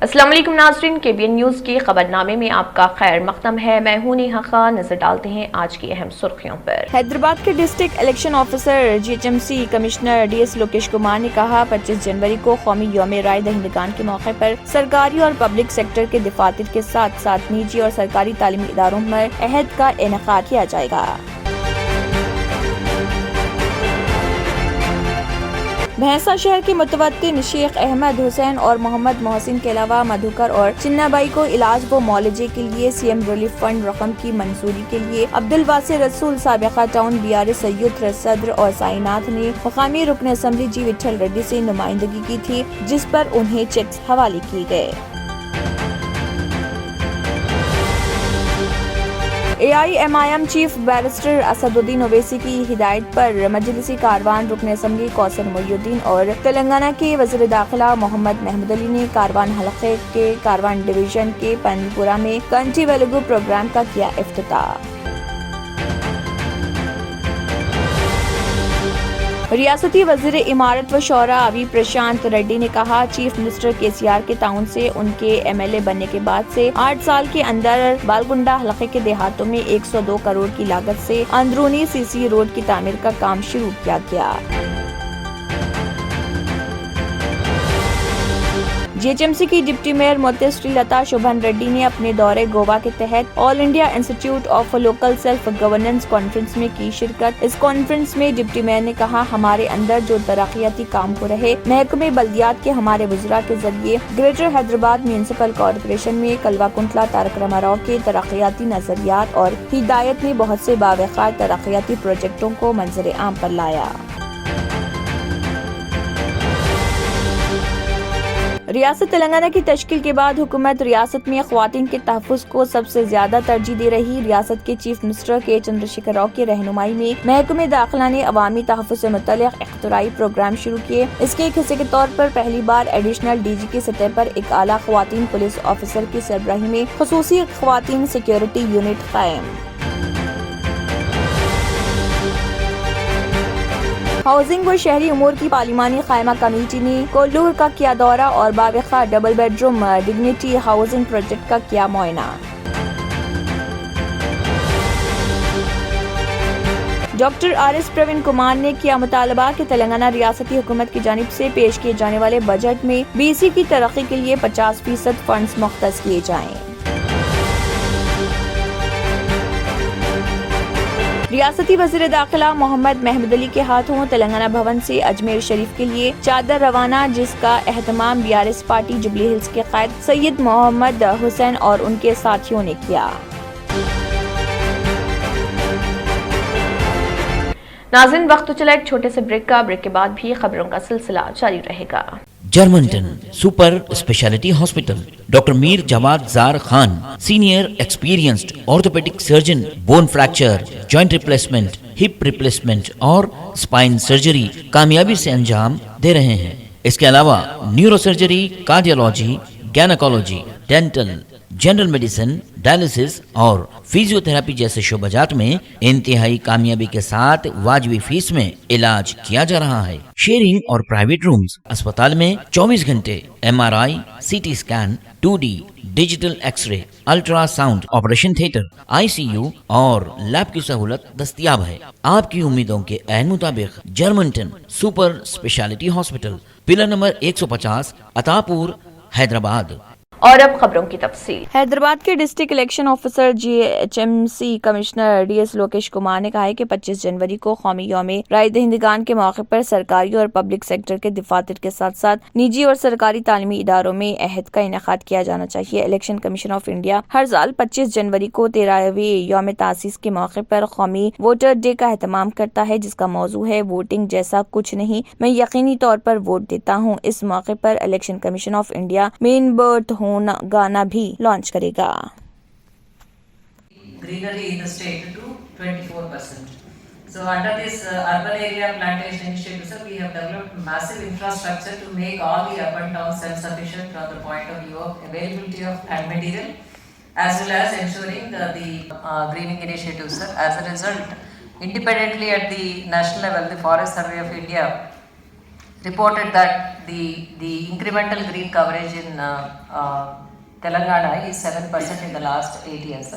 السلام علیکم ناظرین، KBN نیوز کے خبر نامے میں آپ کا خیر مقدم ہے۔ میں ہوں نیہا خان۔ نظر ڈالتے ہیں آج کی اہم سرخیوں پر۔ حیدرآباد کے district election officer GHMC commissioner DS Lokesh Kumar نے کہا 25 جنوری کو قومی یوم رائے دہندگان کے موقع پر سرکاری اور پبلک سیکٹر کے دفاتر کے ساتھ ساتھ نجی اور سرکاری تعلیمی اداروں میں عہد کا انعقاد کیا جائے گا۔ بھینسا شہر کے متوطن شیخ احمد حسین اور محمد محسن کے علاوہ مدھوکر اور چنا بائی کو علاج و معالجے کے لیے CM ریلیف فنڈ رقم کی منظوری کے لیے عبدالواسع رسول سابقہ ٹاؤن BRS سید صدر اور سائناتھ نے مقامی رکن اسمبلی G وٹھل ریڈی سے نمائندگی کی تھی، جس پر انہیں چیکس حوالے کیے گئے۔ AIMIM چیف بیرسٹر اسد الدین اویسی کی ہدایت پر مجلسی کاروان رکن اسمبلی کوثر محی الدین اور تلنگانہ کے وزیر داخلہ محمد محمود علی نے کاروان حلقے کے کاروان ڈویژن کے پنپورہ میں کنٹی ویلگو پروگرام کا کیا افتتاح۔ ریاستی وزیر امارت و شورا ابھی پرشانت ریڈی نے کہا چیف منسٹر KCR کے تعاون سے ان کے MLA بننے کے بعد سے 8 سال کے اندر بالگنڈا حلقے کے دیہاتوں میں 102 کروڑ کی لاگت سے اندرونی CC روڈ کی تعمیر کا کام شروع کیا گیا۔ GHMC کی ڈپٹی میئر محترمہ سری لتا شوبھن ریڈی نے اپنے دورے گوا کے تحت all India institute of local self governance conference میں کی شرکت۔ اس کانفرنس میں ڈپٹی میئر نے کہا ہمارے اندر جو ترقیاتی کام ہو رہے محکمہ بلدیات کے ہمارے وزراء کے ذریعے گریٹر حیدرآباد میونسپل کارپوریشن میں کلوا کنٹلا تارک راما راؤ کے ترقیاتی نظریات اور ہدایت نے بہت سے باوقار ترقیاتی پروجیکٹوں کو منظر عام پر لایا۔ ریاست تلنگانہ کی تشکیل کے بعد حکومت ریاست میں خواتین کے تحفظ کو سب سے زیادہ ترجیح دے رہی۔ ریاست کے chief minister K Chandrashekhar Rao کی رہنمائی میں محکمہ داخلہ نے عوامی تحفظ سے متعلق اختراعی پروگرام شروع کیے۔ اس کے ایک حصے کے طور پر پہلی بار ایڈیشنل DG کی سطح پر ایک اعلیٰ خواتین پولیس آفیسر کی سربراہی میں خصوصی خواتین سیکیورٹی یونٹ قائم۔ ہاؤسنگ و شہری امور کی پارلیمانی قائمہ کمیٹی نے کولور کا کیا دورہ اور باوقار double bed room dignity housing project کا کیا معائنہ۔ ڈاکٹر RS پروین کمار نے کیا مطالبہ کہ تلنگانہ ریاستی حکومت کی جانب سے پیش کیے جانے والے بجٹ میں BC کی ترقی کے لیے 50% فنڈز مختص کیے جائیں۔ ریاستی وزیر داخلہ محمد محمود علی کے ہاتھوں تلنگانہ بھون سے اجمیر شریف کے لیے چادر روانہ، جس کا اہتمام BRS پارٹی جوبلی ہلز کے قائد سید محمد حسین اور ان کے ساتھیوں نے کیا۔ ناظرین، وقت تو چلا ایک چھوٹے سے بریک کا۔ بریک کے بعد بھی خبروں کا سلسلہ جاری رہے گا۔ Germanten super specialty hospital, doctor Mir Jawad Zar Khan, senior experienced orthopaedic surgeon, bone fracture, joint replacement, hip replacement اور اسپائن سرجری کامیابی سے انجام دے رہے ہیں۔ اس کے علاوہ neurosurgery, cardiology, gynaecology, dental, general medicine, dialysis اور فزیو تھراپی جیسے شعبات میں انتہائی کامیابی کے ساتھ واجبی فیس میں علاج کیا جا رہا ہے۔ شیئرنگ اور پرائیویٹ رومز، اسپتال میں 24 گھنٹے MRI، CT scan, 2D digital X ray, ultra sound, operation theatre, ICU اور لیب کی سہولت دستیاب ہے۔ آپ کی امیدوں کے عین مطابق Germanten super specialty hospital, pillar number 150، Attapur, Hyderabad. اور اب خبروں کی تفصیل۔ حیدرآباد کے district election officer GHMC commissioner DS Lokesh Kumar نے کہا ہے کہ 25 جنوری کو قومی یوم رائے دہندگان کے موقع پر سرکاری اور پبلک سیکٹر کے دفاتر کے ساتھ ساتھ نجی اور سرکاری تعلیمی اداروں میں عہد کا انعقاد کیا جانا چاہیے۔ الیکشن کمیشن آف انڈیا ہر سال 25 جنوری کو 13ویں یوم تاسیس کے موقع پر قومی ووٹر ڈے کا اہتمام کرتا ہے، جس کا موضوع ہے ووٹنگ جیسا کچھ نہیں، میں یقینی طور پر ووٹ دیتا ہوں۔ اس موقع پر الیکشن کمیشن آف انڈیا مین برتھ گانا بھی لانچ کرے گا۔ Greenery in the state to 24%. So under this urban area plantation initiative, sir, we have developed massive infrastructure to make all the urban towns self-sufficient from the point of view of availability of plant material, as well as ensuring the greening initiatives, sir. As a result, independently at the national level, the Forest Survey of India reported that the incremental green coverage in Telangana is 7% in the last 8 years.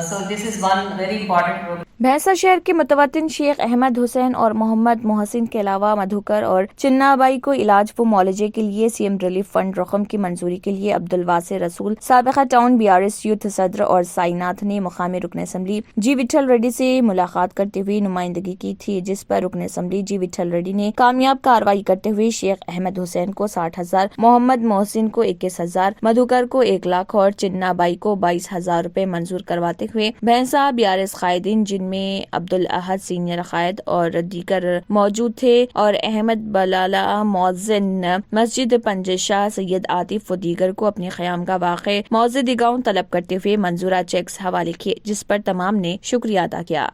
So this is one very important program. भैंसा शहर के मुतवत्तिन शेख अहमद हुसैन और मोहम्मद मोहसिन के अलावा मधुकर और चिन्नाबाई को इलाज व मुआलजे के लिए सीएम रिलीफ फंड रकम की मंजूरी के लिए अब्दुल वासे रसूल, साबिका टाउन बीआरएस यूथ सदर और साईनाथ ने मुकामी रुकन असम्बली जी विठल रेड्डी से मुलाकात करते हुए नुमाइंदगी की थी, जिस पर रुकन असम्बली जी विठल रेड्डी ने कामयाब कार्रवाई करते हुए शेख अहमद हुसैन को 60,000, मोहम्मद मोहसिन को 21,000, मधुकर को 1 लाख और चिन्नाबाई को 22,000 रुपए मंजूर करवाते हुए भैंसा बीआरएस कायदीन जिनमें अब्दुल अहद सीनियर कायद और दीगर मौजूद थे और अहमद बलाला मौजिन मस्जिद पंजशाह सैयद आतिफ व दीगर को अपने क़यामगाह वाक़े मौजिद गांव तलब करते हुए मंजूरा चेक्स हवाले किए, जिस पर तमाम ने शुक्रिया अदा किया।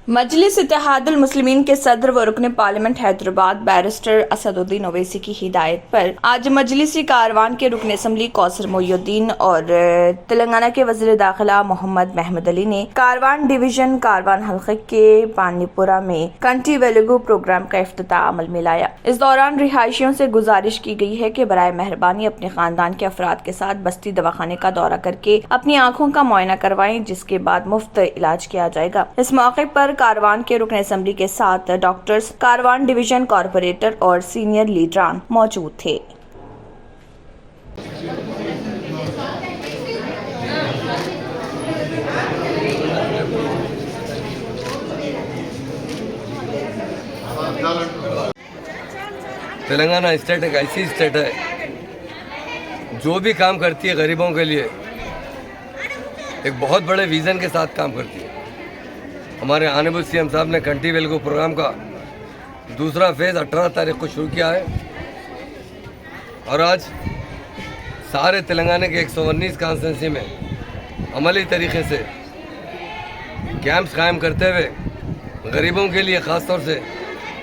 मजलिस इत्तेहादुल मुस्लिमीन के सदर व रुकन पार्लियामेंट हैदराबाद बैरिस्टर असदुद्दीन ओवैसी की हिदायत पर आज मजलिसी कारवान के रुकन असम्बली कौसर मोइनुद्दीन और तेलंगाना के वज़ीर दाखिला मोहम्मद महमूद अली ने कारवान डिवीजन कारवान हल्के के पानीपुरा में कंटी वेलुगु प्रोग्राम का इफ्तिताह अमल में लाया। इस दौरान रिहायशियों से गुजारिश की गई है कि बराए मेहरबानी अपने खानदान के अफराद के साथ बस्ती दवाखाने का दौरा करके अपनी आँखों का मुआयना करवाएं, जिसके बाद मुफ्त इलाज किया जाएगा। इस मौके पर कारवान के रुकन असम्बली के साथ डॉक्टर्स, कारवान डिवीजन कॉर्पोरेटर और सीनियर लीडरान मौजूद थे। तेलंगाना स्टेट एक ऐसी स्टेट है जो भी काम करती है गरीबों के लिए एक बहुत बड़े विज़न के साथ काम करती है। हमारे ऑनरेबल सीएम साहब ने कंटी वेलुगु प्रोग्राम का दूसरा फेज़ 18 तारीख को शुरू किया है और आज सारे तेलंगाना के 119 कॉन्स्टिट्यूंसी में अमली तरीके से कैंप्स कायम करते हुए गरीबों के लिए ख़ास तौर से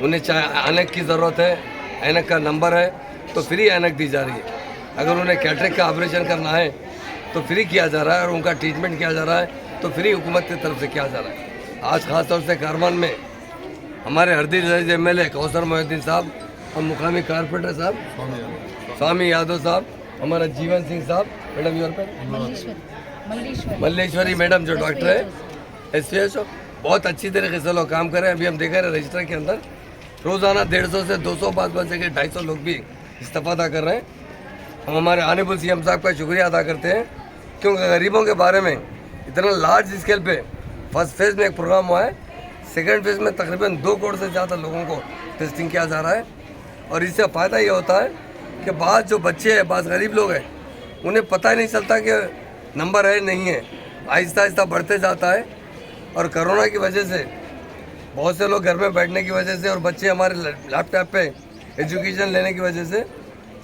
उन्हें चाहे ऐनक की ज़रूरत है, ऐनक का नंबर है तो फ्री ऐनक दी जा रही है। अगर उन्हें कैटरेक्ट का ऑपरेशन करना है तो फ्री किया जा रहा है और उनका ट्रीटमेंट किया जा रहा है तो फ्री हुकूमत की तरफ से किया जा रहा है। आज ख़ास तौर से कारवान में हमारे हरदी MLA कौसर मोइनुद्दीन साहब और मुकामी कारपोरेटर साहब स्वामी यादव साहब, हमारा जीवन सिंह साहब, मैडम योर पे मल्लेश्वरी मैडम जो डॉक्टर है SPHO, बहुत अच्छी तरीके से लोग काम कर रहे हैं। अभी हम देख रहे हैं रजिस्टर के अंदर रोज़ाना 150 से 200 5 से 250 लोग भी इस्तीफा कर रहे हैं। हम हमारे ऑनरेबल सीएम साहब का शुक्रिया अदा करते हैं क्योंकि गरीबों के बारे में इतना लार्ज स्केल पे फर्स्ट फेज़ में एक प्रोग्राम हुआ है, सेकेंड फेज़ में तकरीबन 2 करोड़ से ज़्यादा लोगों को टेस्टिंग किया जा रहा है और इससे फ़ायदा ये होता है कि बाद जो बच्चे हैं, बाद गरीब लोग हैं, उन्हें पता ही नहीं चलता कि नंबर है नहीं है, आहिस्ता आहिस्ता बढ़ते जाता है। और कोरोना की वजह से बहुत से लोग घर में बैठने की वजह से और बच्चे हमारे लैपटॉप पे एजुकेशन लेने की वजह से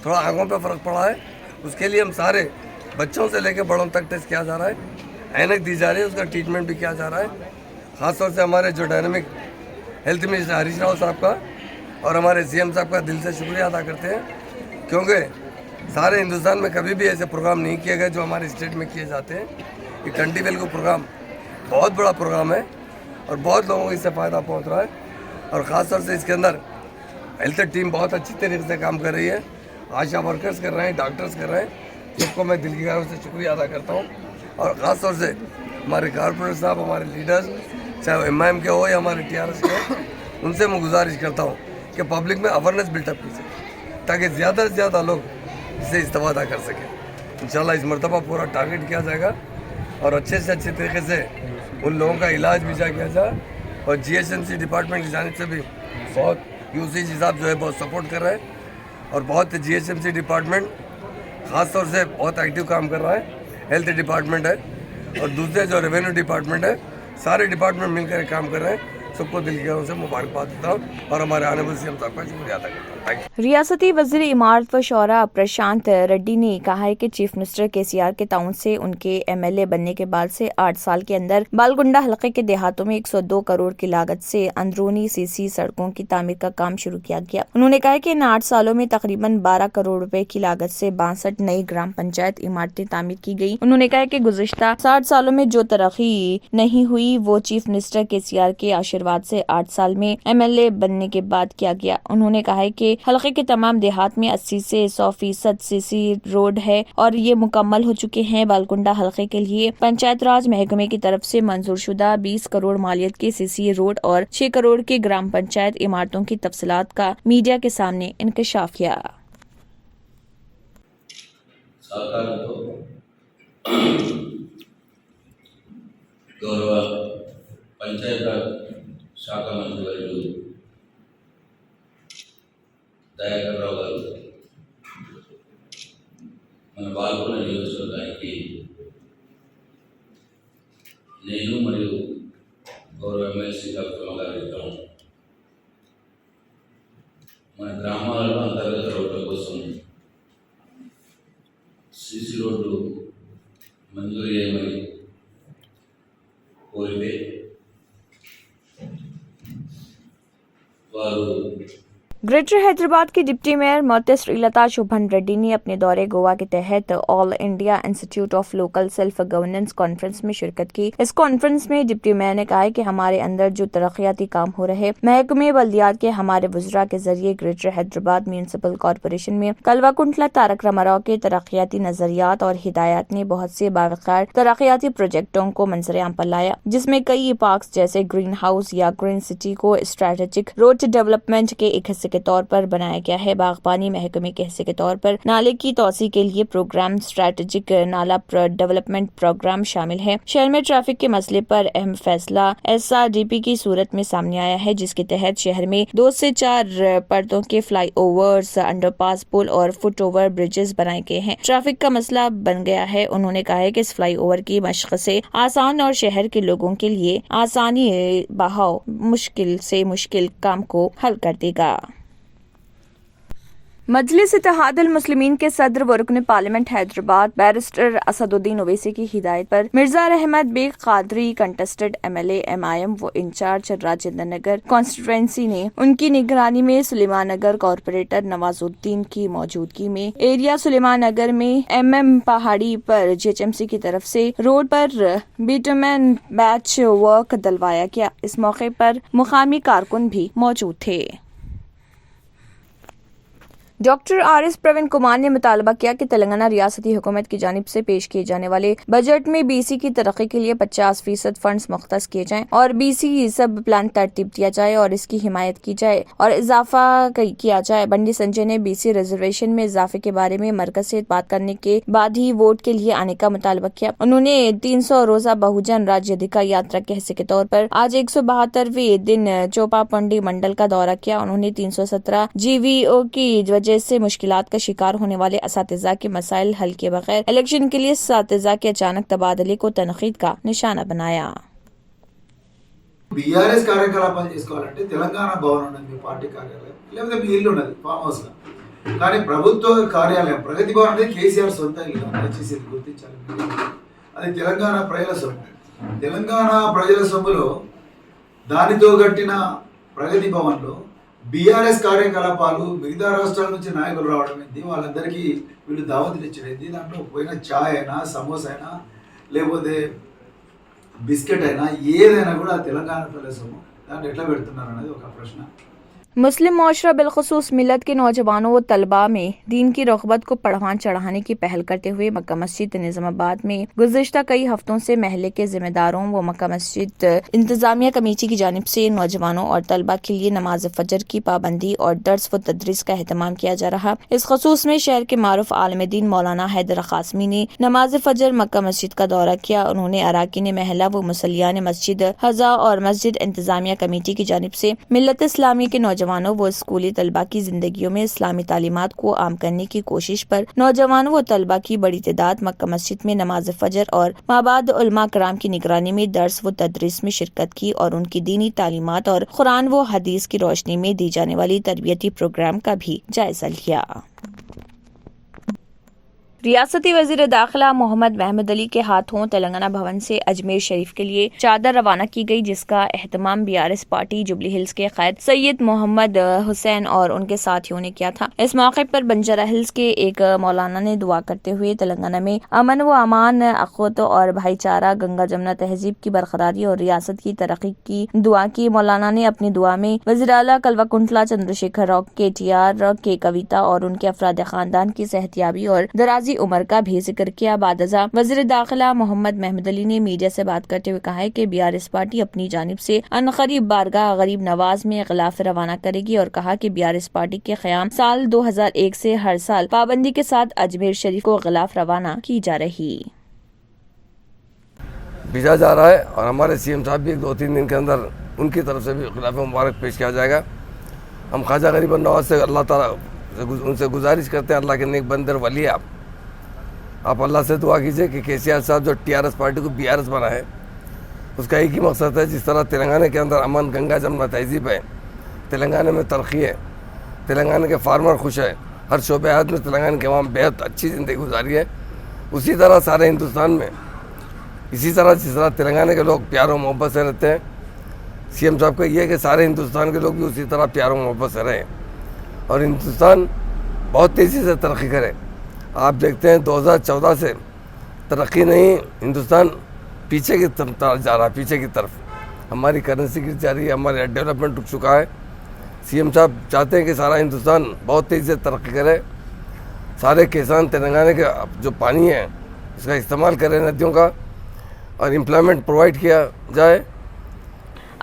थोड़ा आँखों पे फ़र्क पड़ा है। उसके लिए हम सारे बच्चों से लेकर बड़ों तक टेस्ट किया जा रहा है, ऐनक दी जा रही है, उसका ट्रीटमेंट भी किया जा रहा है। ख़ासतौर से हमारे जो dynamic health minister Harish Rao साहब का और हमारे CM साहब का दिल से शुक्रिया अदा करते हैं क्योंकि सारे हिंदुस्तान में कभी भी ऐसे प्रोग्राम नहीं किए गए जो हमारे स्टेट में किए जाते हैं। ये कंटी वेलुगु प्रोग्राम बहुत बड़ा प्रोग्राम है और बहुत लोगों को इससे फ़ायदा पहुंच रहा है और ख़ास तौर से इसके अंदर हेल्थ टीम बहुत अच्छी तरीके से काम कर रही है, आशा वर्कर्स कर रहे हैं, डॉक्टर्स कर रहे हैं, सबको मैं दिल की गहराई से शुक्रिया अदा करता हूँ। और ख़ास तौर से हमारे कारपोरेटर साहब, हमारे लीडर्स, चाहे MIM के हो या हमारे TRS के हो, उनसे मैं गुजारिश करता हूँ कि पब्लिक में अवेयरनेस बिल्टअप कीजिए ताकि ज़्यादा से ज़्यादा लोग इससे इस्तेफादा कर सकें। इंशाल्लाह इस मरतबा पूरा टारगेट किया जाएगा और अच्छे से अच्छे तरीके से उन लोगों का इलाज भी किया जाए और GHMC डिपार्टमेंट की जानिब से भी बहुत UCG साहब जो है बहुत सपोर्ट कर रहे हैं और बहुत GHMC डिपार्टमेंट ख़ास तौर से बहुत एक्टिव काम कर रहा है। हेल्थ डिपार्टमेंट है और दूसरे जो रेवेन्यू डिपार्टमेंट है, सारे डिपार्टमेंट मिलकर काम कर रहे हैं। सबको दिल की गहराइयों से मुबारकबाद देता हूँ और हमारे ऑनरेबल सीएम साहब का शुक्रिया अदा करता हूँ। Thank you. रियासती वज़ीर इमारत व शौरा प्रशांत रेड्डी ने कहा है कि चीफ मिनिस्टर केसीआर के ताउन से उनके एमएलए बनने के बाद से 8 साल के अंदर बालगुंडा हलके के देहातों में 102 करोड़ की लागत से अंदरूनी सीसी सड़कों की तामीर का काम शुरू किया गया। उन्होंने कहा कि इन 8 सालों में तकरीबन 12 करोड़ रुपए की लागत से 62 नई ग्राम पंचायत इमारतें तामीर की गई। उन्होंने कहा कि गुज़िश्ता 60 सालों में जो तरक्की नहीं हुई वो चीफ मिनिस्टर केसीआर के आशीर्वाद से 8 साल में एमएलए बनने के बाद किया गया। उन्होंने कहा है कि हलके के तमाम देहात में 80 से 100% सीसी रोड है और ये मुकम्मल हो चुके हैं। बालकुंडा हलके के लिए पंचायत राज महकमे की तरफ से मंजूर शुदा 20 करोड़ मालियत के सीसी रोड और 6 करोड़ की ग्राम पंचायत इमारतों की तफसीलात का मीडिया के सामने इंकशाफ किया। గౌరవ పంచాయతీరాజ్ శాఖ మంత్రి వర్యులు దయాకర్ రావు గారు మన బాల్కొండ నియోజకవర్గానికి నేను మరియు గౌరవ ఎమ్మెల్సీ కవితమ్మ గారి ఇద్దరం మన గ్రామాలలో అంతర్గత రోడ్ల కోసం సిసి రోడ్లు మంజూరు చేయమని కోరితే వారు ग्रेटर हैदराबाद की डिप्टी मेयर मोहतज श्रीलता शोभन रेड्डी ने अपने दौरे गोवा के तहत all India institute of local self governance conference में शिरकत की। इस कॉन्फ्रेंस में डिप्टी मेयर ने कहा है कि हमारे अंदर जो तरक्याती काम हो रहे महकमे बल्दियात के हमारे वज़रा के जरिए ग्रेटर हैदराबाद म्यूनिसिपल कॉरपोरेशन में कलवा कुंटला तारक रामाराव के तरक्याती नजरियात और हिदायत ने बहुत से बावकार तरक्याती प्रोजेक्टों को मंजर-ए-आम पर लाया, जिसमें कई पार्क्स जैसे ग्रीन हाउस या ग्रीन सिटी को स्ट्रेटेजिक रोड डेवलपमेंट के एक हिस्से के तौर पर बनाया गया है। बागबानी महकमे के हिस्से के तौर पर नाले की तोसी के लिए प्रोग्राम स्ट्रेटेजिक नाला डेवलपमेंट प्रोग्राम शामिल है। शहर में ट्रैफिक के मसले पर अहम फैसला एसआरडीपी की सूरत में सामने आया है, जिसके तहत शहर में 2 से 4 परतों के फ्लाई ओवर्स, अंडरपास, पुल और फुट ओवर ब्रिजेस बनाए गए हैं। ट्रैफिक का मसला बन गया है। उन्होंने कहा है कि इस फ्लाई ओवर की मशक से आसान और शहर के लोगों के लिए आसानी बहाव मुश्किल से मुश्किल काम को हल कर देगा। मजलिस इत्तेहादुल मुस्लिमीन के सदर व रुकन पार्लियामेंट हैदराबाद बैरिस्टर असदुद्दीन ओवैसी की हिदायत पर Mirza Ahmed Baig Qadri contested MLA MIM व इंचार्ज राजेंद्र नगर कॉन्स्टिट्यूएंसी ने उनकी निगरानी में सुलेमान नगर कॉर्पोरेटर नवाजुद्दीन की मौजूदगी में एरिया सुलेमान नगर में एमएम पहाड़ी पर जीएचएमसी की तरफ से रोड पर बिटुमेन बैच वर्क डलवाया गया। इस मौके पर मुकामी कारकुन भी मौजूद थे। Doctor R S. प्रवीण कुमार ने मुतालबा किया कि तेलंगाना रियासती हुकूमत की जानिब से पेश किए जाने वाले बजट में बीसी की तरक्की के लिए 50% फंड्स मुख्तस किए जाएं और बीसी सब प्लान तरतीब दिया जाए और इसकी हिमायत की जाए और इजाफा किया जाए। बंडी संजय ने बीसी रिजर्वेशन में इजाफे के बारे में मरकज से बात करने के बाद ही वोट के लिए आने का मुतालबा किया। उन्होंने 300 रोजा बहुजन राज्य अधिकार यात्रा के हिस्से के तौर पर आज 172वें दिन चोपापंडी मंडल का दौरा किया। उन्होंने 317 जीवीओ की वजह से मुश्किलात का शिकार होने वाले असातिज़ा के मसाइल हल किए बगैर इलेक्शन के लिए असातिज़ा के अचानक तबादले को तनकीद का निशाना बनाया। బీఆర్ఎస్ కార్యకలాపాలు చేసుకోవాలంటే తెలంగాణ భవన్ ఉన్నది, మీ పార్టీ కార్యాలయం, లేకపోతే మీ ఇల్లు ఉన్నది ఫామ్ హౌస్ లో. కానీ ప్రభుత్వ కార్యాలయం ప్రగతి భవన్ అనేది కేసీఆర్ సొంత ఇల్లు, దయచేసి గుర్తించాలి. అది తెలంగాణ ప్రజల సొమ్ము. తెలంగాణ ప్రజల సొమ్ములో దానితో కట్టిన ప్రగతి భవన్ లో బీఆర్ఎస్ కార్యకలాపాలు మిగతా రాష్ట్రాల నుంచి నాయకులు రావడం ఏంది, వాళ్ళందరికీ వీళ్ళు దావతులు ఇచ్చేది, దాంట్లో పోయిన ఛాయ్ అయినా సమోసా అయినా లేకపోతే బిస్కెట్ అయినా ఏదైనా కూడా తెలంగాణ ప్రజల సొమ్ము, దాన్ని ఎట్లా పెడుతున్నారు అనేది ఒక ప్రశ్న। मुस्लिम मुआशरा बिलखुसूस मिलत के नौजवानों व तलबा में दीन की रग़बत को बढ़ावा चढ़ाने की पहल करते हुए मक्का मस्जिद निज़ामाबाद में गुज़िश्ता कई हफ्तों से महल्ले के जिम्मेदारों व मक्का मस्जिद इंतज़ामिया कमेटी की जानिब से नौजवानों और तलबा के लिए नमाज फजर की पाबंदी और दर्स व तदरीस का एहतमाम किया जा रहा। इस खसूस में शहर के मारूफ आलिम दीन मौलाना हैदर क़ासमी ने नमाज फजर मक्का मस्जिद का दौरा किया। उन्होंने अराकीन महल्ला व मुसल्लियान मस्जिद हज़ा और मस्जिद इंतज़ामिया कमेटी की जानिब से मिल्लत इस्लामी के नौजवानों व स्कूली तलबा की जिंदगियों में इस्लामी तालीमात को आम करने की कोशिश पर नौजवानों व तलबा की बड़ी तादाद मक्का मस्जिद में नमाज फजर और माबाद उलमा कराम की निगरानी में दर्स व तदरीस में शिरकत की और उनकी दीनी तालीमात और कुरान व हदीस की रोशनी में दी जाने वाली तरबियती प्रोग्राम का भी जायजा लिया। रियासती वजीर दाखिला मोहम्मद महमूद अली के हाथों तेलंगाना भवन से अजमेर शरीफ के लिए चादर रवाना की गई, जिसका एहतमाम BRS पार्टी जुबली हिल्स के कैद सैयद मोहम्मद हुसैन और उनके साथियों ने किया था। इस मौके पर बंजारा हिल्स के एक मौलाना ने दुआ करते हुए तेलंगाना में अमन व अमान, अखवत और भाईचारा, गंगा जमुना तहजीब की बरकरारी और रियासत की तरक्की की दुआ की। मौलाना ने अपनी दुआ में वज़ीर आला कल्वाकुंतला चंद्रशेखर राव KTR के कविता और उनके अफराद खानदान की सेहतियाबी और दराजी उम्र का भी जिक्र किया। बादजा वज़ीर दाखिला मोहम्मद महमूद अली ने मीडिया से बात करते हुए कहा है कि BRS पार्टी अपनी जानिब से अनकरीब बारगाह गरीब नवाज में गिलाफ रवाना करेगी और कहा कि BRS पार्टी के क़याम साल 2001 से हर साल पाबंदी के साथ अजमेर शरीफ को गिलाफ रवाना की जा रही भेजा जा रहा है और हमारे CM साहब भी 2-3 दिन के अंदर उनकी तरफ से भी खिलाफ मुबारक पेश किया जाएगा। हम ख्वाजा गरीब नवाज से अल्लाह ताला उनसे गुजारिश करते हैं, अल्लाह के नेक बंदर वली आप अल्लाह से दुआ कीजिए कि KCR साहब जो TRS पार्टी को BRS बना है, उसका एक ही मकसद है, जिस तरह तेलंगाना के अंदर अमन, गंगा जमुना तहजीब है, तेलंगाना में तरक्की है, तेलंगाना के फार्मर खुश है, हर शोबे हाथ में तेलंगाना के वहाँ बेहद अच्छी ज़िंदगी गुजारी है, उसी तरह सारे हिंदुस्तान में इसी तरह जिस तरह तेलंगाना के लोग प्यार और मोहब्बत से रहते हैं, CM साहब का ये है कि सारे हिंदुस्तान के लोग भी उसी तरह प्यार और मोहब्बत से रहें और हिंदुस्तान बहुत तेज़ी से तरक्की करे। आप देखते हैं 2014 से तरक्की नहीं, हिंदुस्तान पीछे की तरफ जा रहा है, पीछे की तरफ हमारी करेंसी गिर जा रही है, हमारा डेवलपमेंट रुक चुका है। CM साहब चाहते हैं कि सारा हिंदुस्तान बहुत तेज़ी से तरक्की करे, सारे किसान तेलंगाना के जो पानी है उसका इस्तेमाल करें, नदियों का, और एम्प्लॉयमेंट प्रोवाइड किया जाए।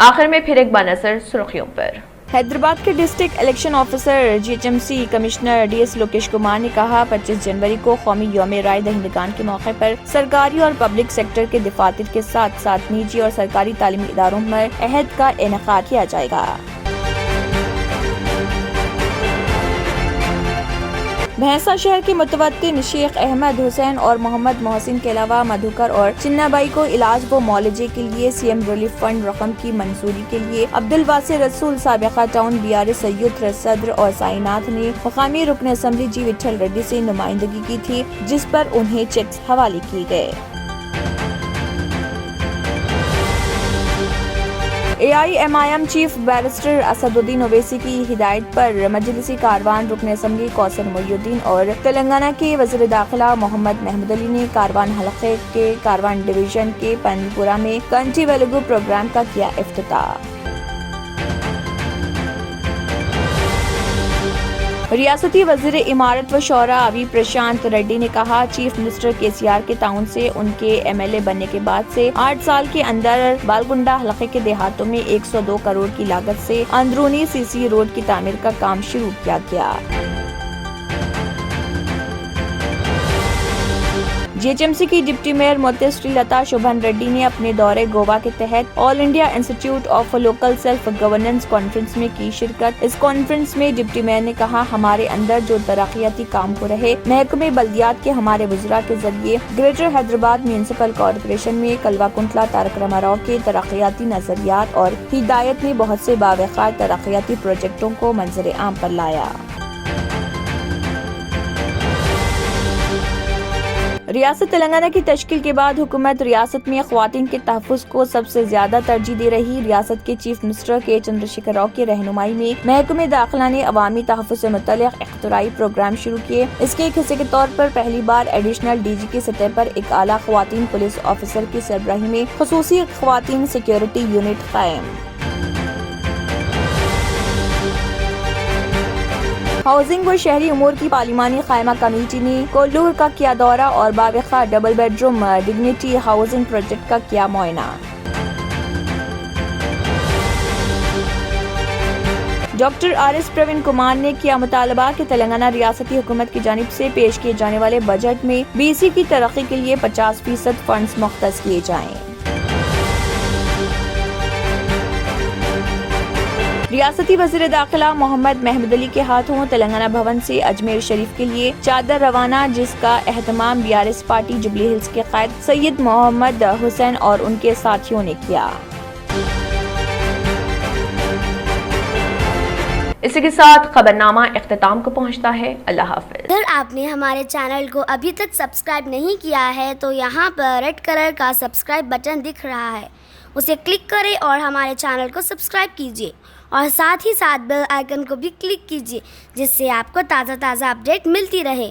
आखिर में फिर एक बार नजर सुर्खियों पर। हैदराबाद के district election officer GHMC commissioner DS Lokesh Kumar ने कहा 25 जनवरी को कौमी यौम राय दहिंदगान के मौके पर सरकारी और पब्लिक सेक्टर के दफातर के साथ साथ निजी और सरकारी तालीमी इदारों में अहद का इनेकाद किया जाएगा। भैंसा शहर के मुतवत्तिन शेख अहमद हुसैन और मोहम्मद मोहसिन के अलावा मधुकर और चिन्नाबाई को इलाज व मौलजे के लिए CM रिलीफ फंड रकम की मंजूरी के लिए अब्दुल वासिर रसूल साबिका टाउन BRS सैयद सदर और साइनाथ ने मुकामी रुकन असम्बली G विठल रेड्डी से नुमाइंदगी की थी, जिस पर उन्हें चेक्स हवाले किए गए। AIMIM chief barrister Asaduddin Owaisi की हिदायत पर मजलिसी कारवान रुकन असम्बली कौसर मोइनुद्दीन और तेलंगाना के वज़ीर दाखिला मोहम्मद महमूद अली ने कारवान हलके के कारवान डिवीजन के पनपुरा में कंटी वेलुगु प्रोग्राम का किया इफ्तिताह। रियासती वज़ीर इमारत व शौरा अवी प्रशांत रेड्डी ने कहा चीफ मिनिस्टर KCR के ताउन से उनके MLA बनने के बाद से 8 साल के अंदर बालगुंडा हलके के देहातों में 102 करोड़ की लागत से अंदरूनी CC रोड की तामीर का काम शुरू किया गया। GHMC की डिप्टी मेयर मोती श्रीलता शोभन रेड्डी ने अपने दौरे गोवा के तहत all India institute of local self governance conference में की शिरकत। इस कॉन्फ्रेंस में डिप्टी मेयर ने कहा हमारे अंदर जो तरक्याती काम हो रहे महकमे बल्दियात के हमारे वज़रा के जरिए ग्रेटर हैदराबाद म्यूनिसिपल कॉर्पोरेशन में कल्वाकुंतला तारक रामाराव के तरक्याती नजरियात और हिदायत ने बहुत से बावकार तरक्याती प्रोजेक्टों को मंजर आम पर लाया। रियासत तेलंगाना की तश्कील के बाद हुकूमत रियासत में ख्वातीन के तहफ़्फ़ुज़ को सबसे ज्यादा तरजीह दे रही। रियासत के चीफ मिनिस्टर के चंद्रशेखर राव की रहनुमाई में महकमे दाखिला ने अवामी तहफ़्फ़ुज़ से मुतल्लिक़ इख्तिराई प्रोग्राम शुरू किए। इसके एक हिस्से के तौर पर पहली बार एडिशनल DG की सतह पर एक आला ख्वातीन पुलिस ऑफिसर की सरबराही में ख़ुसूसी ख्वातीन सिक्योरिटी यूनिट कायम। हाउसिंग व शहरी उमूर की पार्लिमानी कायमा कमेटी ने कोल्लूर का किया दौरा और बाविखा double bedroom dignity housing project का किया मुआयना। डॉक्टर RS प्रवीण कुमार ने किया मुतालबा कि तेलंगाना रियासती हुकूमत की जानिब से पेश किए जाने वाले बजट में BC की तरक्की के लिए 50% फंड्स मुख्तस किए जाएं। ریاستی وزیر داخلہ محمد محمود علی کے ہاتھوں تلنگانہ بھون سے اجمیر شریف کے لیے چادر روانہ، جس کا اہتمام BRS پارٹی جبلی ہلز کے قائد سید محمد حسین اور ان کے ساتھیوں نے کیا۔ اسی کے ساتھ خبرنامہ اختتام کو پہنچتا ہے۔ اللہ حافظ۔ اگر آپ نے ہمارے چینل کو ابھی تک سبسکرائب نہیں کیا ہے تو یہاں پر ریڈ کلر کا سبسکرائب بٹن دکھ رہا ہے، اسے کلک کریں اور ہمارے چینل کو سبسکرائب کیجیے اور ساتھ ہی ساتھ بیل آئیکن کو بھی کلک کیجیے، جس سے آپ کو تازہ اپڈیٹ ملتی رہے۔